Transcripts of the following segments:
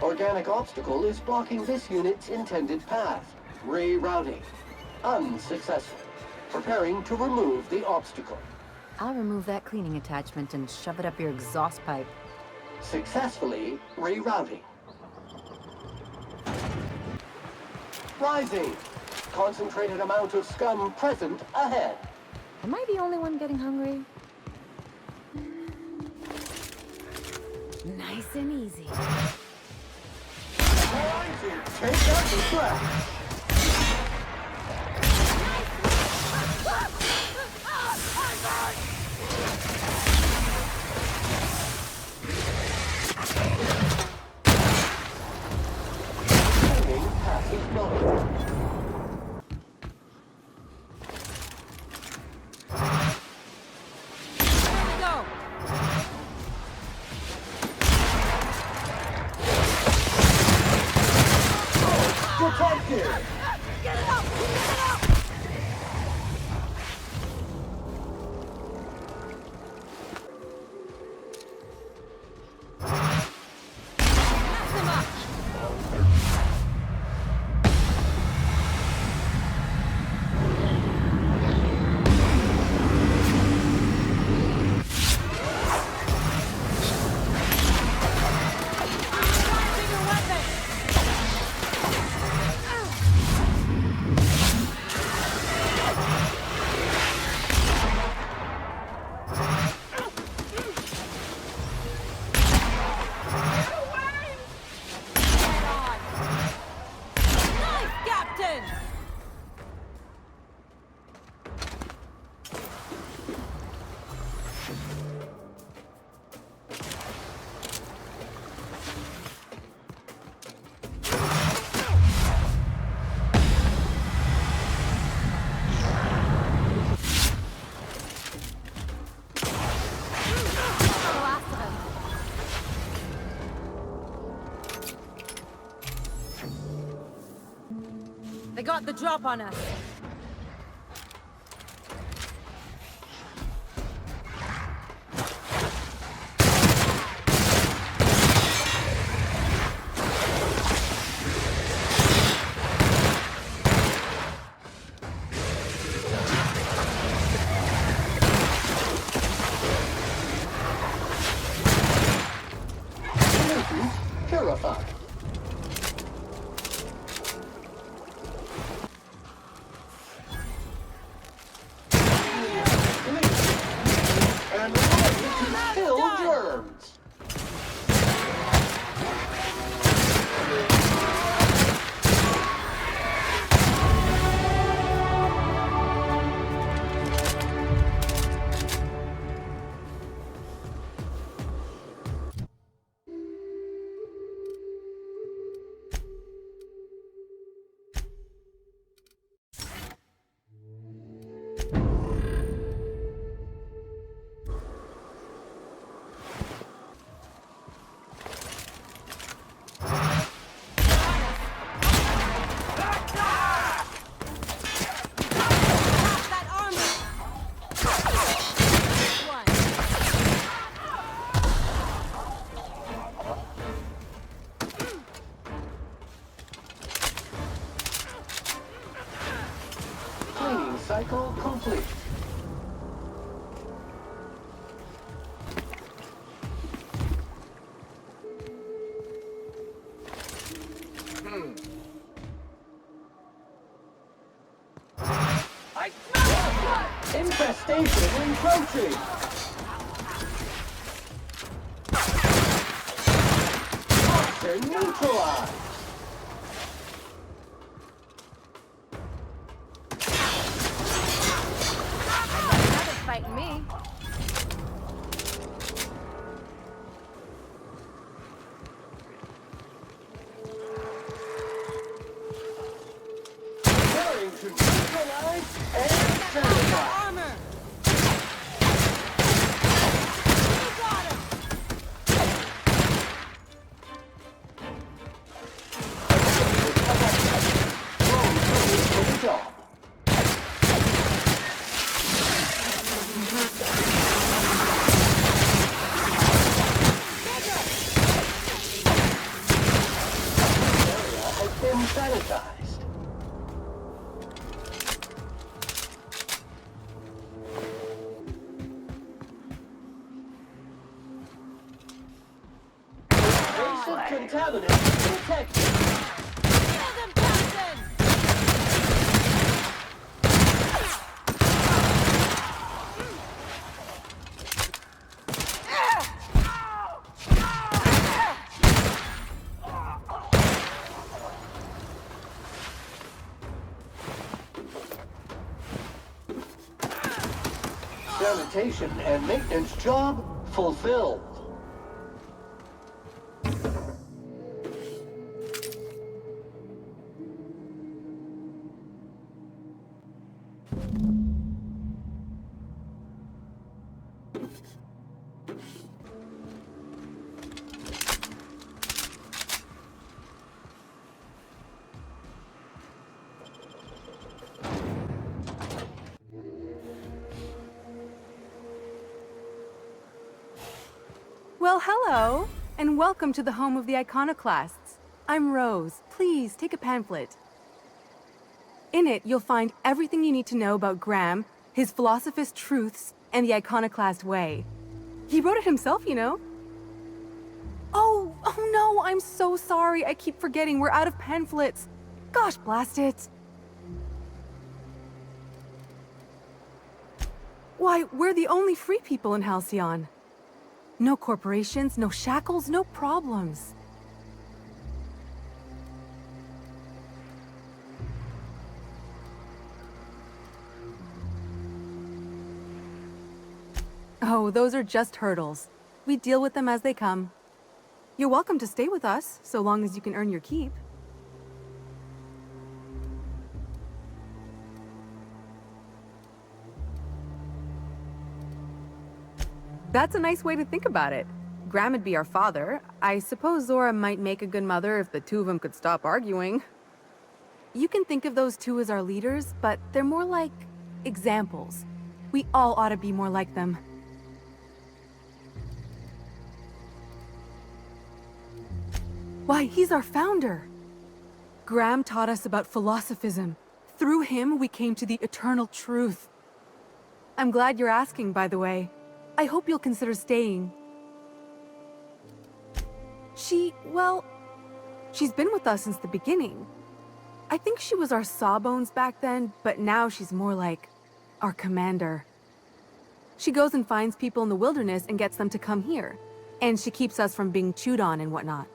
Organic obstacle is blocking this unit's intended path. Rerouting. Unsuccessful. Preparing to remove the obstacle. I'll remove that cleaning attachment and shove it up your exhaust pipe. Successfully rerouting. Rising. Concentrated amount of scum present ahead. Am I the only one getting hungry? Nice and easy. Trying to take out the track. Training passes mode. Detected! Get it up! Get it up! Mess him up! They got the drop on us. Purified. And ready to kill germs. Cleaning cycle complete. Infestation encroaching! Toxin neutralized! Fighting me. Preparing to neutralize and sanitize. Armor. You got him. For the job. Contaminant detected. Kill them, Captain! Sanitation and maintenance job fulfilled. Well, hello, and welcome to the home of the iconoclasts. I'm Rose. Please take a pamphlet. In it, you'll find everything you need to know about Graham, his philosophist truths, and the iconoclast way. He wrote it himself, you know. Oh no, I'm so sorry. I keep forgetting we're out of pamphlets. Gosh, blast it. Why, we're the only free people in Halcyon. No corporations, no shackles, no problems. Oh, those are just hurdles. We deal with them as they come. You're welcome to stay with us, so long as you can earn your keep. That's a nice way to think about it. Graham would be our father. I suppose Zora might make a good mother if the two of them could stop arguing. You can think of those two as our leaders, but they're more like examples. We all ought to be more like them. Why, he's our founder. Graham taught us about philosophism. Through him, we came to the eternal truth. I'm glad you're asking, by the way. I hope you'll consider staying. Well, she's been with us since the beginning. I think she was our sawbones back then, but now she's more like our commander. She goes and finds people in the wilderness and gets them to come here. And she keeps us from being chewed on and whatnot.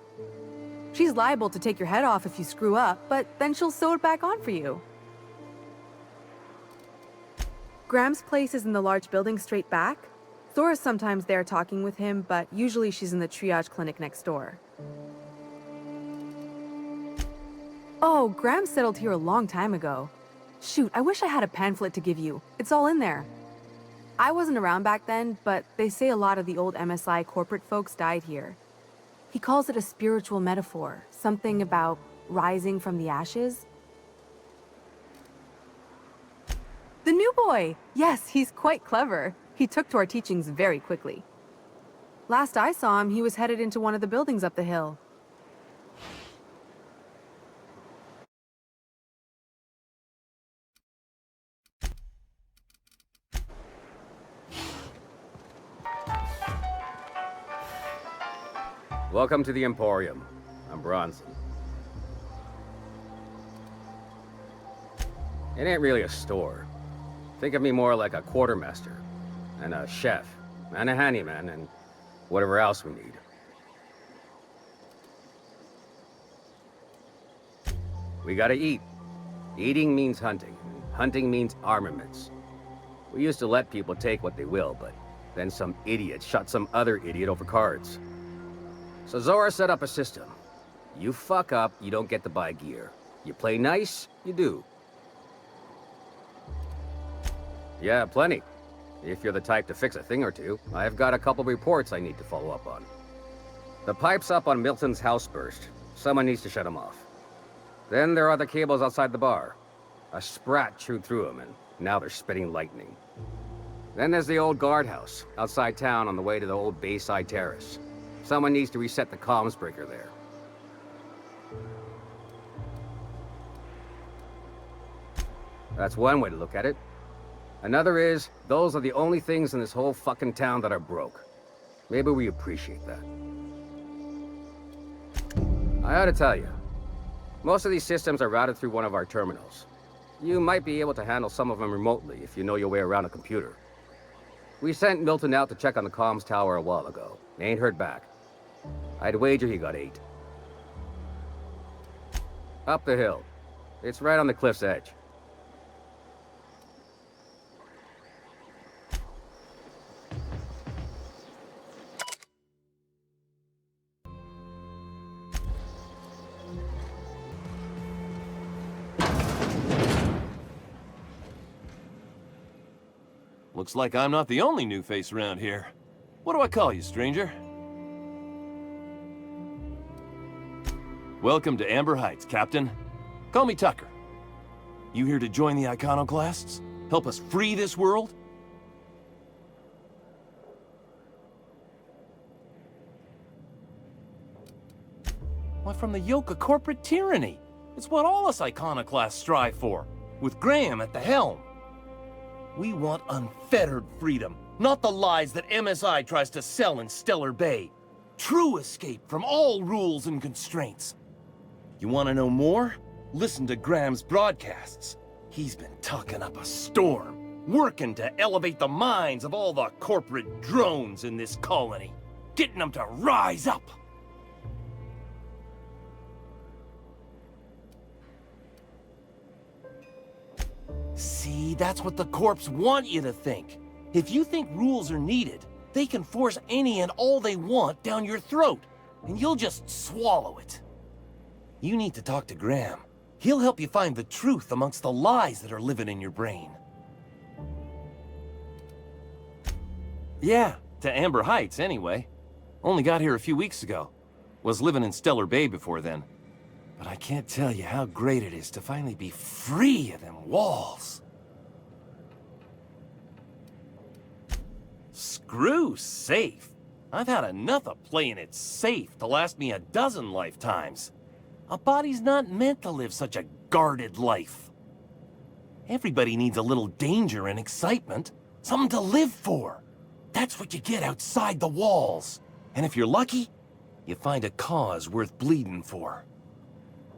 She's liable to take your head off if you screw up, but then she'll sew it back on for you. Graham's place is in the large building straight back. Zora's sometimes there talking with him, but usually she's in the triage clinic next door. Oh, Graham settled here a long time ago. Shoot, I wish I had a pamphlet to give you. It's all in there. I wasn't around back then, but they say a lot of the old MSI corporate folks died here. He calls it a spiritual metaphor, something about rising from the ashes. The new boy! Yes, he's quite clever. He took to our teachings very quickly. Last I saw him, he was headed into one of the buildings up the hill. Welcome to the Emporium. I'm Bronson. It ain't really a store. Think of me more like a quartermaster, and a chef, and a handyman, and whatever else we need. We gotta eat. Eating means hunting. Hunting means armaments. We used to let people take what they will, but then some idiot shot some other idiot over cards. So Zora set up a system. You fuck up, you don't get to buy gear. You play nice, you do. Yeah, plenty. If you're the type to fix a thing or two, I've got a couple reports I need to follow up on. The pipes up on Milton's house burst. Someone needs to shut them off. Then there are the cables outside the bar. A sprat chewed through them, and now they're spitting lightning. Then there's the old guardhouse, outside town on the way to the old Bayside Terrace. Someone needs to reset the comms breaker there. That's one way to look at it. Another is, those are the only things in this whole fucking town that are broke. Maybe we appreciate that. I ought to tell you. Most of these systems are routed through one of our terminals. You might be able to handle some of them remotely if you know your way around a computer. We sent Milton out to check on the comms tower a while ago. Ain't heard back. I'd wager he got 8. Up the hill. It's right on the cliff's edge. Looks like I'm not the only new face around here. What do I call you, stranger? Welcome to Amber Heights, Captain. Call me Tucker. You here to join the Iconoclasts? Help us free this world? Why, from the yoke of corporate tyranny. It's what all us Iconoclasts strive for, with Graham at the helm. We want unfettered freedom, not the lies that MSI tries to sell in Stellar Bay. True escape from all rules and constraints. You want to know more? Listen to Graham's broadcasts. He's been talking up a storm, working to elevate the minds of all the corporate drones in this colony, getting them to rise up. See, that's what the Corps want you to think. If you think rules are needed, they can force any and all they want down your throat, and you'll just swallow it. You need to talk to Graham. He'll help you find the truth amongst the lies that are living in your brain. Yeah, to Amber Heights, anyway. Only got here a few weeks ago. Was living in Stellar Bay before then. But I can't tell you how great it is to finally be free of them walls. Screw safe. I've had enough of playing it safe to last me a dozen lifetimes. A body's not meant to live such a guarded life. Everybody needs a little danger and excitement, something to live for. That's what you get outside the walls. And if you're lucky, you find a cause worth bleeding for.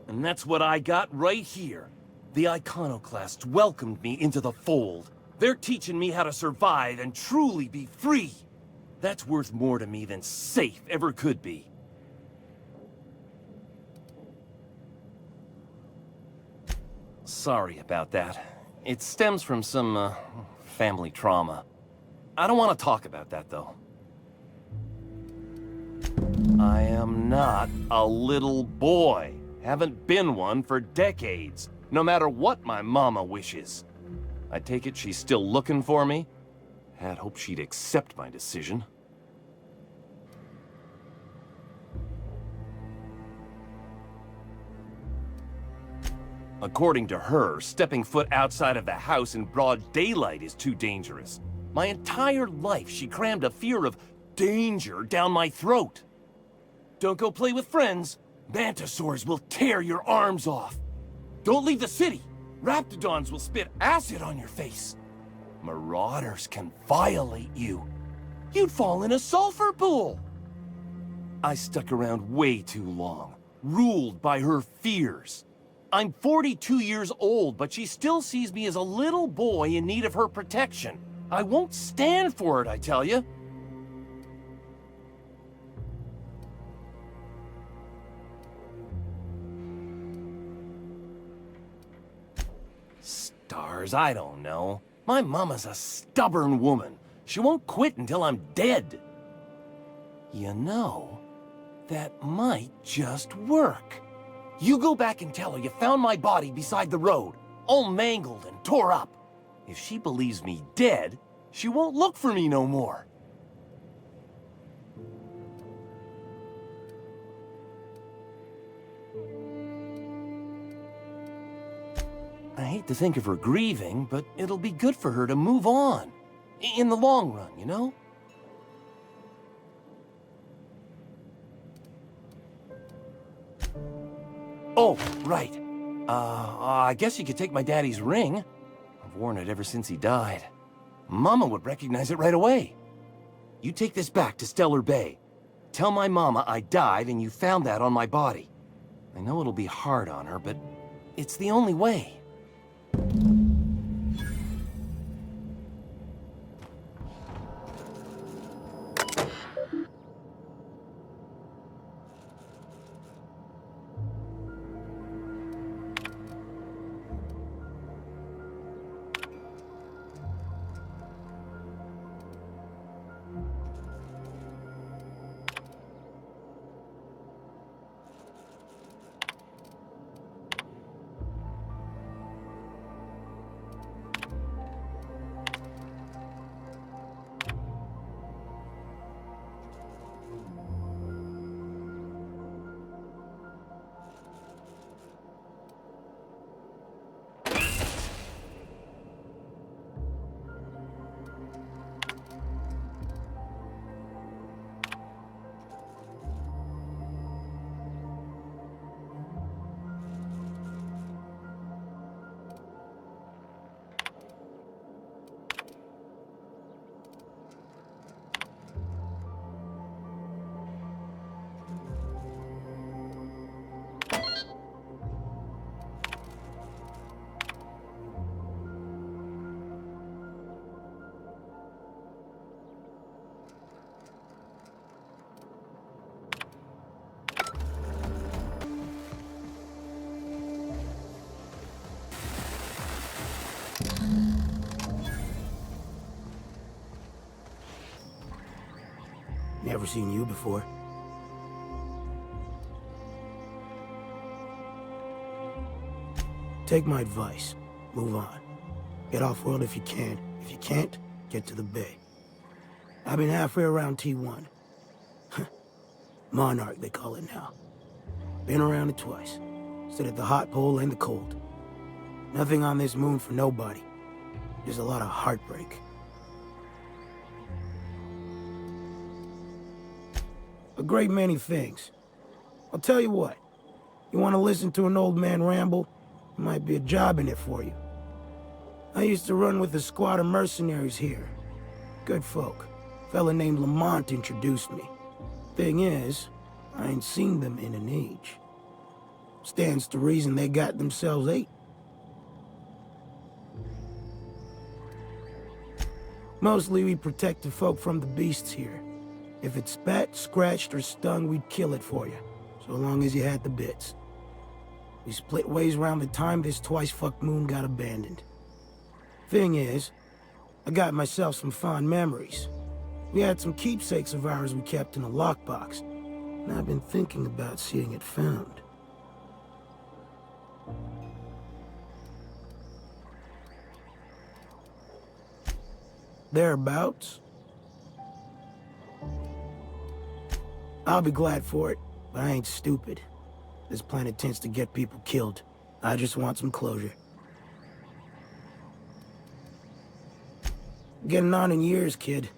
And that's what I got right here. The Iconoclasts welcomed me into the fold. They're teaching me how to survive and truly be free. That's worth more to me than safe ever could be. Sorry about that. It stems from some, family trauma. I don't want to talk about that, though. I am not a little boy. Haven't been one for decades, no matter what my mama wishes. I take it she's still looking for me. Had hoped she'd accept my decision. According to her, stepping foot outside of the house in broad daylight is too dangerous. My entire life, she crammed a fear of danger down my throat. Don't go play with friends. Mantisaurs will tear your arms off. Don't leave the city. Raptidons will spit acid on your face. Marauders can violate you. You'd fall in a sulfur pool. I stuck around way too long, ruled by her fears. I'm 42 years old, but she still sees me as a little boy in need of her protection. I won't stand for it, I tell you. Stars, I don't know. My mama's a stubborn woman. She won't quit until I'm dead. You know, that might just work. You go back and tell her you found my body beside the road, all mangled and tore up. If she believes me dead, she won't look for me no more. I hate to think of her grieving, but it'll be good for her to move on. In the long run, you know? Oh, right. I guess you could take my daddy's ring. I've worn it ever since he died. Mama would recognize it right away. You take this back to Stellar Bay. Tell my mama I died and you found that on my body. I know it'll be hard on her, but it's the only way. Never seen you before. Take my advice. Move on. Get off-world if you can. If you can't, get to the bay. I've been halfway around T1. Monarch, they call it now. Been around it twice. Stood at the hot pole and the cold. Nothing on this moon for nobody. Just a lot of heartbreak. A great many things. I'll tell you what. You want to listen to an old man ramble? There might be a job in it for you. I used to run with a squad of mercenaries here. Good folk. A fella named Lamont introduced me. Thing is, I ain't seen them in an age. Stands to reason they got themselves ate. Mostly we protect the folk from the beasts here. If it spat, scratched, or stung, we'd kill it for you, so long as you had the bits. We split ways around the time this twice-fucked moon got abandoned. Thing is, I got myself some fond memories. We had some keepsakes of ours we kept in a lockbox, and I've been thinking about seeing it found. Thereabouts. I'll be glad for it, but I ain't stupid. This planet tends to get people killed. I just want some closure. Getting on in years, kid.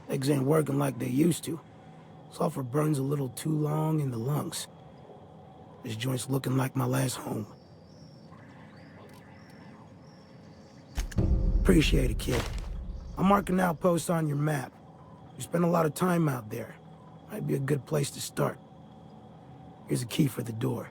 Legs ain't working like they used to. Sulfur burns a little too long in the lungs. This joint's looking like my last home. Appreciate it, kid. I'm marking outposts on your map. You spend a lot of time out there. Might be a good place to start. Here's a key for the door.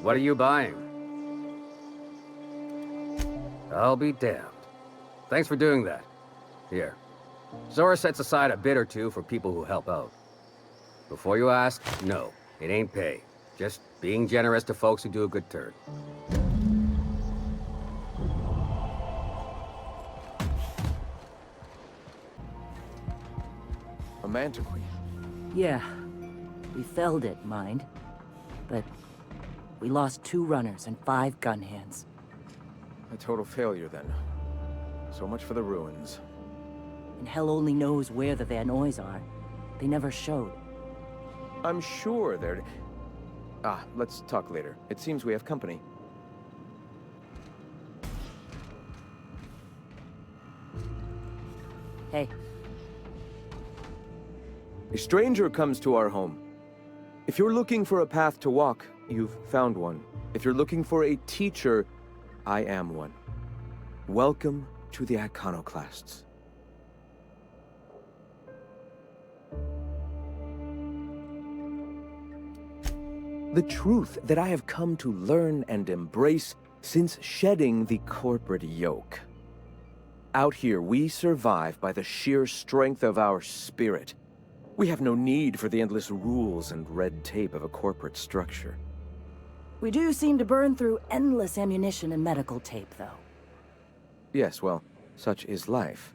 What are you buying? I'll be damned. Thanks for doing that. Here. Zora sets aside a bit or two for people who help out. Before you ask, no, it ain't pay. Just being generous to folks who do a good turn. A mantiqueen. Yeah. We felled it, mind. But we lost 2 runners and 5 gun hands. A total failure, then. So much for the ruins. And hell only knows where the Vanois are. They never showed. I'm sure they're... let's talk later. It seems we have company. Hey, A stranger comes to our home. If you're looking for a path to walk, you've found one. If you're looking for a teacher, I am one. Welcome to the Iconoclasts. The truth that I have come to learn and embrace since shedding the corporate yoke. Out here, we survive by the sheer strength of our spirit. We have no need for the endless rules and red tape of a corporate structure. we do seem to burn through endless ammunition and medical tape, though. Yes, well, such is life.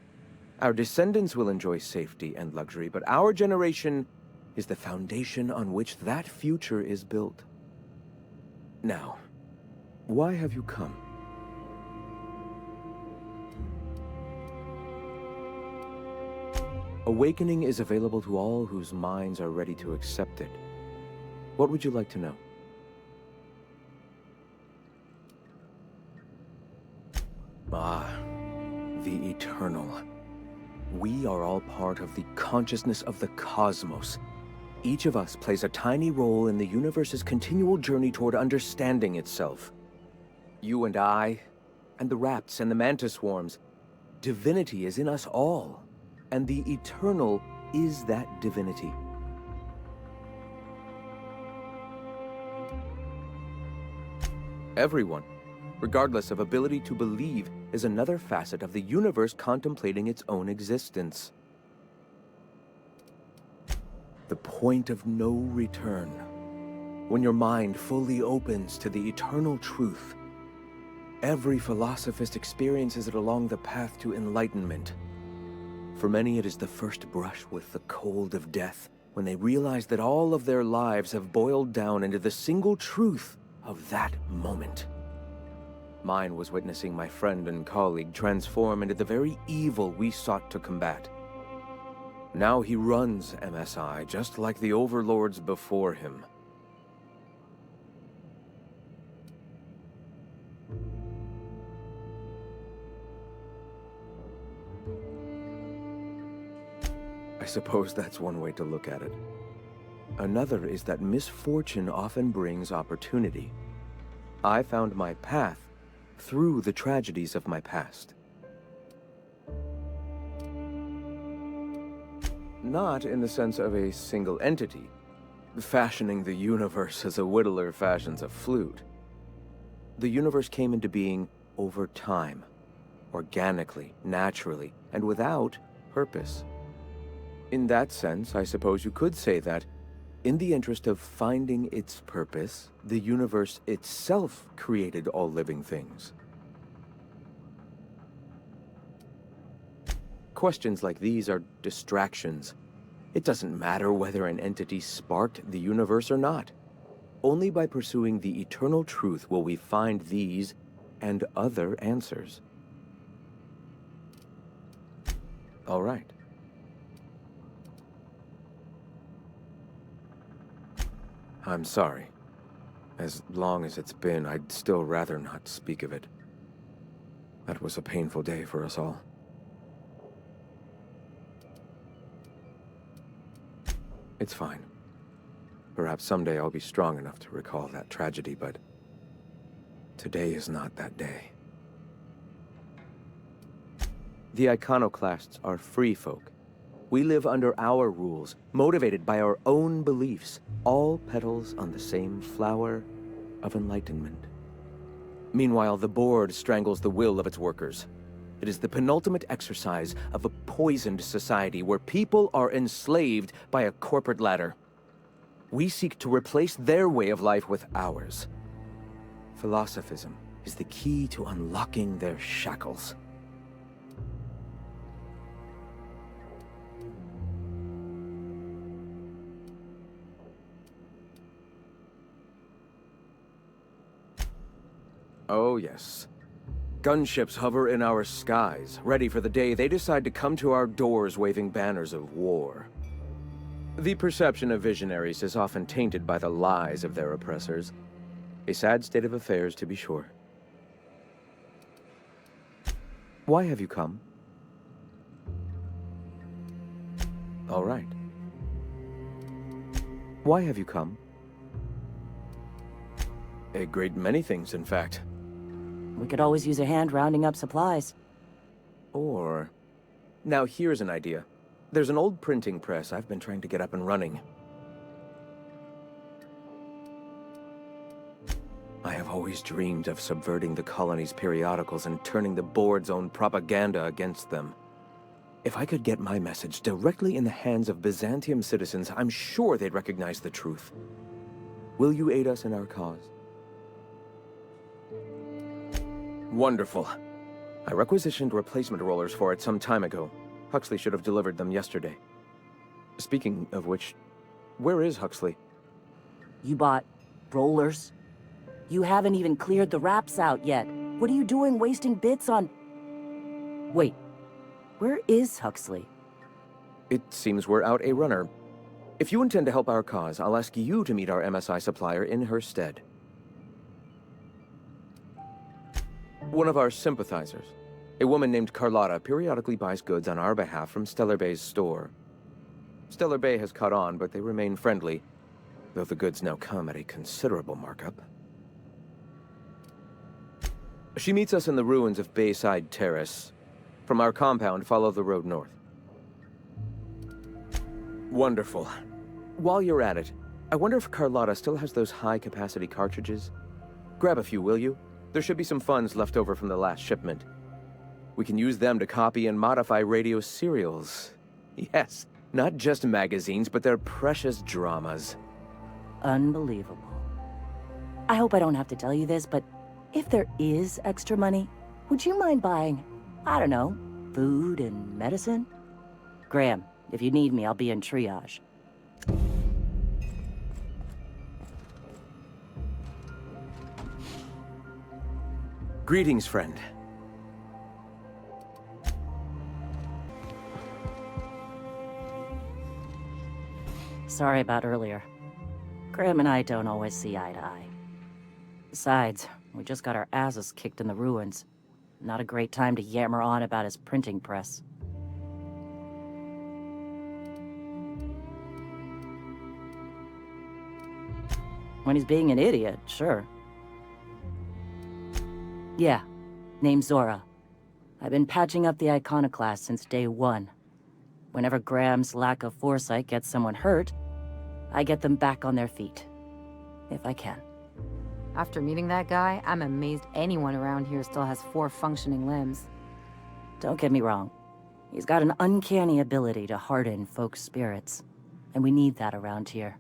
Our descendants will enjoy safety and luxury, but our generation is the foundation on which that future is built. Now, why have you come? Awakening is available to all whose minds are ready to accept it. What would you like to know? Ah, the Eternal. We are all part of the consciousness of the cosmos. Each of us plays a tiny role in the universe's continual journey toward understanding itself. You and I, and the rats and the mantis swarms. Divinity is in us all, and the Eternal is that divinity. Everyone, regardless of ability to believe, is another facet of the universe contemplating its own existence. The point of no return. When your mind fully opens to the eternal truth, every philosophist experiences it along the path to enlightenment. For many, it is the first brush with the cold of death, when they realize that all of their lives have boiled down into the single truth of that moment. Mine was witnessing my friend and colleague transform into the very evil we sought to combat. Now he runs MSI just like the overlords before him. I suppose that's one way to look at it. Another is that misfortune often brings opportunity. I found my path through the tragedies of my past. Not in the sense of a single entity, fashioning the universe as a whittler fashions a flute. The universe came into being over time, organically, naturally, and without purpose. In that sense, I suppose you could say that, in the interest of finding its purpose, the universe itself created all living things. Questions like these are distractions. It doesn't matter whether an entity sparked the universe or not. Only by pursuing the eternal truth will we find these and other answers. All right. I'm sorry. As long as it's been, I'd still rather not speak of it. That was a painful day for us all. It's fine. Perhaps someday I'll be strong enough to recall that tragedy, but today is not that day. The Iconoclasts are free folk. We live under our rules, motivated by our own beliefs, all petals on the same flower of enlightenment. Meanwhile, the board strangles the will of its workers. It is the penultimate exercise of a poisoned society where people are enslaved by a corporate ladder. We seek to replace their way of life with ours. Philosophism is the key to unlocking their shackles. Oh, yes. Gunships hover in our skies, ready for the day they decide to come to our doors waving banners of war. The perception of visionaries is often tainted by the lies of their oppressors. A sad state of affairs, to be sure. Why have you come? All right. Why have you come? A great many things, in fact. We could always use a hand rounding up supplies. Or... Now here's an idea. There's an old printing press I've been trying to get up and running. I have always dreamed of subverting the colony's periodicals and turning the board's own propaganda against them. If I could get my message directly in the hands of Byzantium citizens, I'm sure they'd recognize the truth. Will you aid us in our cause? Wonderful. I requisitioned replacement rollers for it some time ago. Huxley should have delivered them yesterday. Speaking of which, where is Huxley? You bought rollers? You haven't even cleared the wraps out yet. What are you doing wasting bits on... Wait, where is Huxley? It seems we're out a runner. If you intend to help our cause, I'll ask you to meet our MSI supplier in her stead. One of our sympathizers, a woman named Carlotta, periodically buys goods on our behalf from Stellar Bay's store. Stellar Bay has caught on, but they remain friendly, though the goods now come at a considerable markup. She meets us in the ruins of Bayside Terrace. From our compound, follow the road north. Wonderful. While you're at it, I wonder if Carlotta still has those high-capacity cartridges? Grab a few, will you? There should be some funds left over from the last shipment. We can use them to copy and modify radio serials. Yes, not just magazines, but their precious dramas. Unbelievable. I hope I don't have to tell you this, but if there is extra money, would you mind buying, I don't know, food and medicine? Graham, if you need me, I'll be in triage. Greetings, friend. Sorry about earlier. Graham and I don't always see eye to eye. Besides, we just got our asses kicked in the ruins. Not a great time to yammer on about his printing press. When he's being an idiot, sure. Yeah, name's Zora. I've been patching up the iconoclast since day one. Whenever Graham's lack of foresight gets someone hurt, I get them back on their feet. If I can. After meeting that guy, I'm amazed anyone around here still has 4 functioning limbs. Don't get me wrong. He's got an uncanny ability to harden folks' spirits. And we need that around here.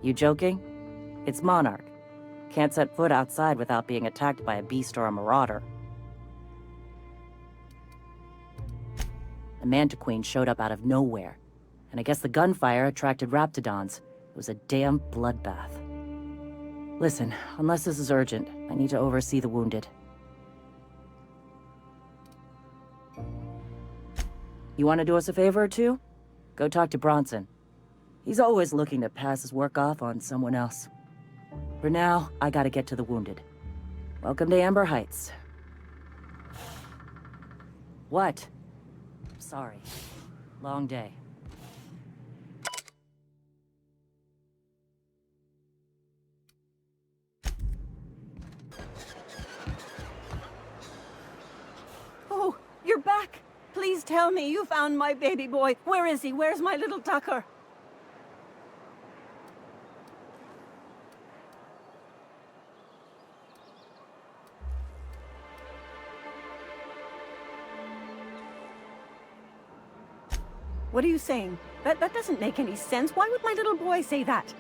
You joking? It's Monarch. Can't set foot outside without being attacked by a beast or a marauder. The Mantiqueen showed up out of nowhere, and I guess the gunfire attracted Raptidons. It was a damn bloodbath. Listen, unless this is urgent, I need to oversee the wounded. You want to do us a favor or two? Go talk to Bronson. He's always looking to pass his work off on someone else. For now, I gotta get to the wounded. Welcome to Amber Heights. What? Sorry. Long day. Oh, you're back. Please tell me you found my baby boy. Where is he? Where's my little Tucker? What are you saying? That doesn't make any sense. Why would my little boy say that?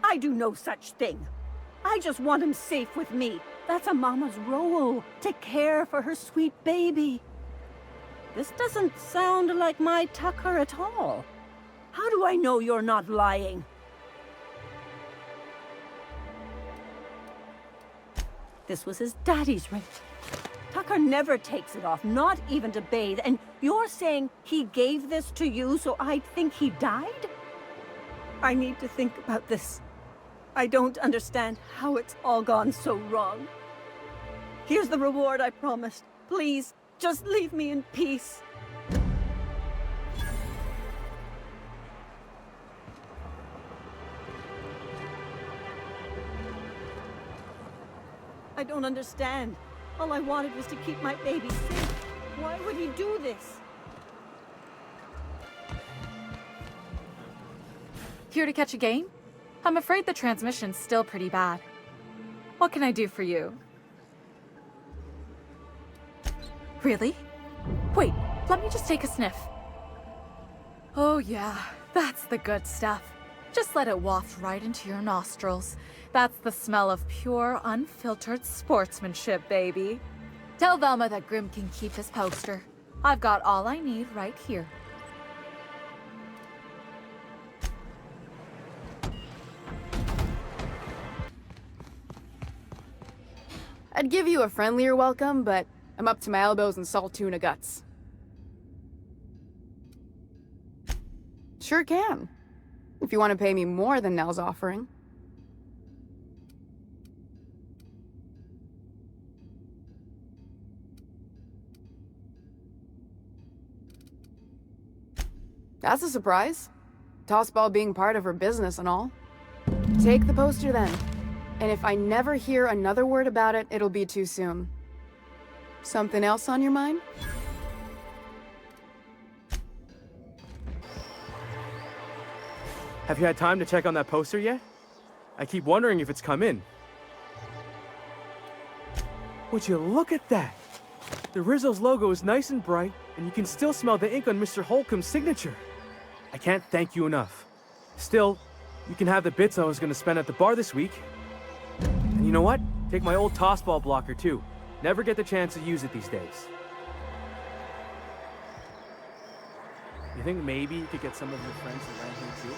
I do no such thing. I just want him safe with me. That's a mama's role, to care for her sweet baby. This doesn't sound like my Tucker at all. How do I know you're not lying? This was his daddy's ring. Tucker never takes it off, not even to bathe. And you're saying he gave this to you so I'd think he died? I need to think about this. I don't understand how it's all gone so wrong. Here's the reward I promised. Please, just leave me in peace. I don't understand. All I wanted was to keep my baby safe. Why would he do this? Here to catch a game? I'm afraid the transmission's still pretty bad. What can I do for you? Really? Wait, let me just take a sniff. Oh yeah, that's the good stuff. Just let it waft right into your nostrils. That's the smell of pure, unfiltered sportsmanship, baby. Tell Velma that Grim can keep his poster. I've got all I need right here. I'd give you a friendlier welcome, but I'm up to my elbows in salt tuna guts. Sure can. If you want to pay me more than Nell's offering. That's a surprise. Tossball being part of her business and all. Take the poster then. And if I never hear another word about it, it'll be too soon. Something else on your mind? Have you had time to check on that poster yet? I keep wondering if it's come in. Would you look at that? The Rizzo's logo is nice and bright, and you can still smell the ink on Mr. Holcomb's signature. I can't thank you enough. Still, you can have the bits I was going to spend at the bar this week. And you know what? Take my old tossball blocker too. Never get the chance to use it these days. You think maybe you could get some of your friends to rent him too?